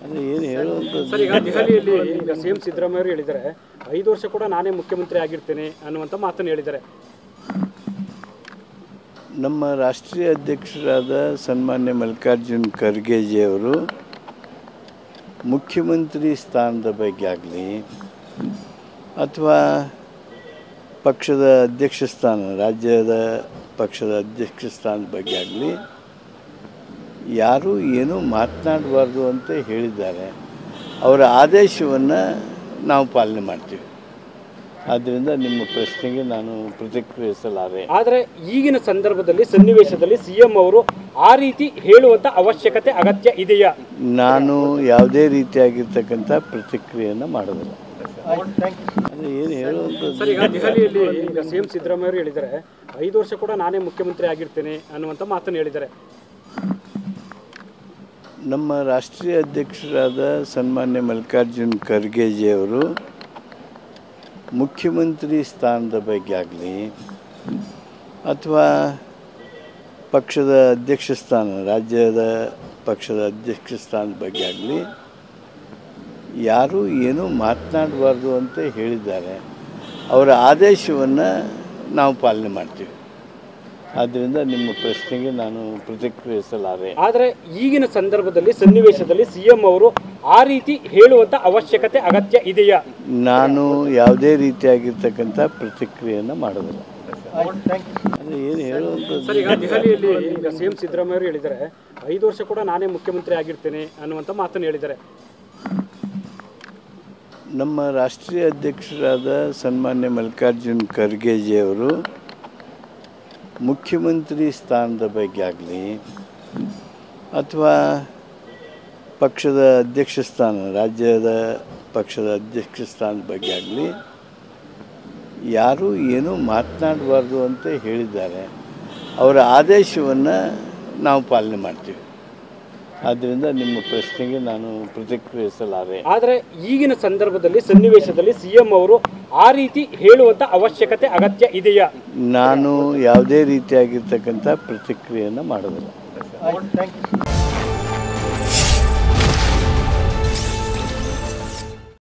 ಅದು ಏನು ಹೇಳುವಂಥದ್ದು ಸರ್, ಈಗ ದೆಹಲಿಯಲ್ಲಿ ಈಗ ಸಿಎಂ ಸಿದ್ದರಾಮಯ್ಯ ಅವರು ಹೇಳಿದ್ದಾರೆ 5 ವರ್ಷ ಕೂಡ ನಾನೇ ಮುಖ್ಯಮಂತ್ರಿ ಆಗಿರ್ತೇನೆ ಅನ್ನುವಂಥ ಮಾತನ್ನು ಹೇಳಿದ್ದಾರೆ. ನಮ್ಮ ರಾಷ್ಟ್ರೀಯ ಅಧ್ಯಕ್ಷರಾದ ಸನ್ಮಾನ್ಯ ಮಲ್ಲಿಕಾರ್ಜುನ್ ಖರ್ಗೆಜಿಯವರು ಮುಖ್ಯಮಂತ್ರಿ ಸ್ಥಾನದ ಬಗ್ಗೆ ಆಗಲಿ ಅಥವಾ ಪಕ್ಷದ ಅಧ್ಯಕ್ಷ ಸ್ಥಾನ ರಾಜ್ಯದ ಪಕ್ಷದ ಅಧ್ಯಕ್ಷ ಸ್ಥಾನದ ಬಗ್ಗೆ ಆಗಲಿ ಯಾರೂ ಏನೂ ಮಾತನಾಡಬಾರ್ದು ಅಂತ ಹೇಳಿದ್ದಾರೆ. ಅವರ ಆದೇಶವನ್ನು ನಾವು ಪಾಲನೆ ಮಾಡ್ತೀವಿ. ಆದ್ದರಿಂದ ನಿಮ್ಮ ಪ್ರಶ್ನೆಗೆ ನಾನು ಪ್ರತಿಕ್ರಿಯಿಸಲಾರೆ. ಆದರೆ ಈಗಿನ ಸಂದರ್ಭದಲ್ಲಿ ಸನ್ನಿವೇಶದಲ್ಲಿ ಸಿಎಂ ಅವರು ಆ ರೀತಿ ಹೇಳುವಂಥ ಅವಶ್ಯಕತೆ ಅಗತ್ಯ ಇದೆಯಾ? ನಾನು ಯಾವುದೇ ರೀತಿಯಾಗಿರ್ತಕ್ಕಂಥ ಪ್ರತಿಕ್ರಿಯೆಯನ್ನು ಮಾಡೋದಿಲ್ಲ. ಅದು ಏನು ಹೇಳುವಂಥದ್ದು ಸರ್, ಈಗ ದೆಹಲಿಯಲ್ಲಿ ಈಗ ಸಿಎಂ ಸಿದ್ದರಾಮಯ್ಯ ಅವರು ಹೇಳಿದ್ದಾರೆ 5 ವರ್ಷ ಕೂಡ ನಾನೇ ಮುಖ್ಯಮಂತ್ರಿ ಆಗಿರ್ತೇನೆ ಅನ್ನುವಂಥ ಮಾತನ್ನು ಹೇಳಿದ್ದಾರೆ. ನಮ್ಮ ರಾಷ್ಟ್ರೀಯ ಅಧ್ಯಕ್ಷರಾದ ಸನ್ಮಾನ್ಯ ಮಲ್ಲಿಕಾರ್ಜುನ್ ಖರ್ಗೆಜಿಯವರು ಮುಖ್ಯಮಂತ್ರಿ ಸ್ಥಾನದ ಬಗ್ಗೆ ಆಗಲಿ ಅಥವಾ ಪಕ್ಷದ ಅಧ್ಯಕ್ಷ ಸ್ಥಾನ ರಾಜ್ಯದ ಪಕ್ಷದ ಅಧ್ಯಕ್ಷ ಸ್ಥಾನದ ಬಗ್ಗೆ ಆಗಲಿ ಯಾರೂ ಏನೂ ಮಾತನಾಡಬಾರ್ದು ಅಂತ ಹೇಳಿದ್ದಾರೆ. ಅವರ ಆದೇಶವನ್ನು ನಾವು ಪಾಲನೆ ಮಾಡ್ತೀವಿ. ಆದ್ದರಿಂದ ನಿಮ್ಮ ಪ್ರಶ್ನೆಗೆ ನಾನು ಪ್ರತಿಕ್ರಿಯಿಸಲಾರೆ. ಆದರೆ ಈಗಿನ ಸಂದರ್ಭದಲ್ಲಿ ಸನ್ನಿವೇಶದಲ್ಲಿ ಸಿಎಂ ಅವರು ಆ ರೀತಿ ಹೇಳುವಂಥ ಅವಶ್ಯಕತೆ ಅಗತ್ಯ ಇದೆಯಾ? ನಾನು ಯಾವುದೇ ರೀತಿಯಾಗಿರ್ತಕ್ಕಂಥ ಪ್ರತಿಕ್ರಿಯೆಯನ್ನು ಮಾಡೋದಿಲ್ಲ. ಅದು ಏನು ಹೇಳುವಂಥದ್ದು ಸರ್, ಈಗ ದೆಹಲಿಯಲ್ಲಿ ಈಗ ಸಿಎಂ ಸಿದ್ದರಾಮಯ್ಯ ಅವರು ಹೇಳಿದ್ದಾರೆ 5 ವರ್ಷ ಕೂಡ ನಾನೇ ಮುಖ್ಯಮಂತ್ರಿ ಆಗಿರ್ತೇನೆ ಅನ್ನುವಂಥ ಮಾತನ್ನು ಹೇಳಿದ್ದಾರೆ. ನಮ್ಮ ರಾಷ್ಟ್ರೀಯ ಅಧ್ಯಕ್ಷರಾದ ಸನ್ಮಾನ್ಯ ಮಲ್ಲಿಕಾರ್ಜುನ್ ಖರ್ಗೆಜಿಯವರು ಮುಖ್ಯಮಂತ್ರಿ ಸ್ಥಾನದ ಬಗ್ಗೆ ಆಗಲಿ ಅಥವಾ ಪಕ್ಷದ ಅಧ್ಯಕ್ಷ ಸ್ಥಾನ ರಾಜ್ಯದ ಪಕ್ಷದ ಅಧ್ಯಕ್ಷ ಸ್ಥಾನದ ಬಗ್ಗೆ ಆಗಲಿ ಯಾರೂ ಏನೂ ಮಾತನಾಡಬಾರ್ದು ಅಂತ ಹೇಳಿದ್ದಾರೆ. ಅವರ ಆದೇಶವನ್ನು ನಾವು ಪಾಲನೆ ಮಾಡ್ತೀವಿ. ಆದ್ದರಿಂದ ನಿಮ್ಮ ಪ್ರಶ್ನೆಗೆ ನಾನು ಪ್ರತಿಕ್ರಿಯಿಸಲಾರೆ. ಆದರೆ ಈಗಿನ ಸಂದರ್ಭದಲ್ಲಿ ಸನ್ನಿವೇಶದಲ್ಲಿ ಸಿಎಂ ಅವರು ಆ ರೀತಿ ಹೇಳುವಂಥ ಅವಶ್ಯಕತೆ ಅಗತ್ಯ ಇದೆಯಾ? ನಾನು ಯಾವುದೇ ರೀತಿಯಾಗಿರ್ತಕ್ಕಂಥ ಪ್ರತಿಕ್ರಿಯೆಯನ್ನು ಮಾಡೋದಿಲ್ಲ.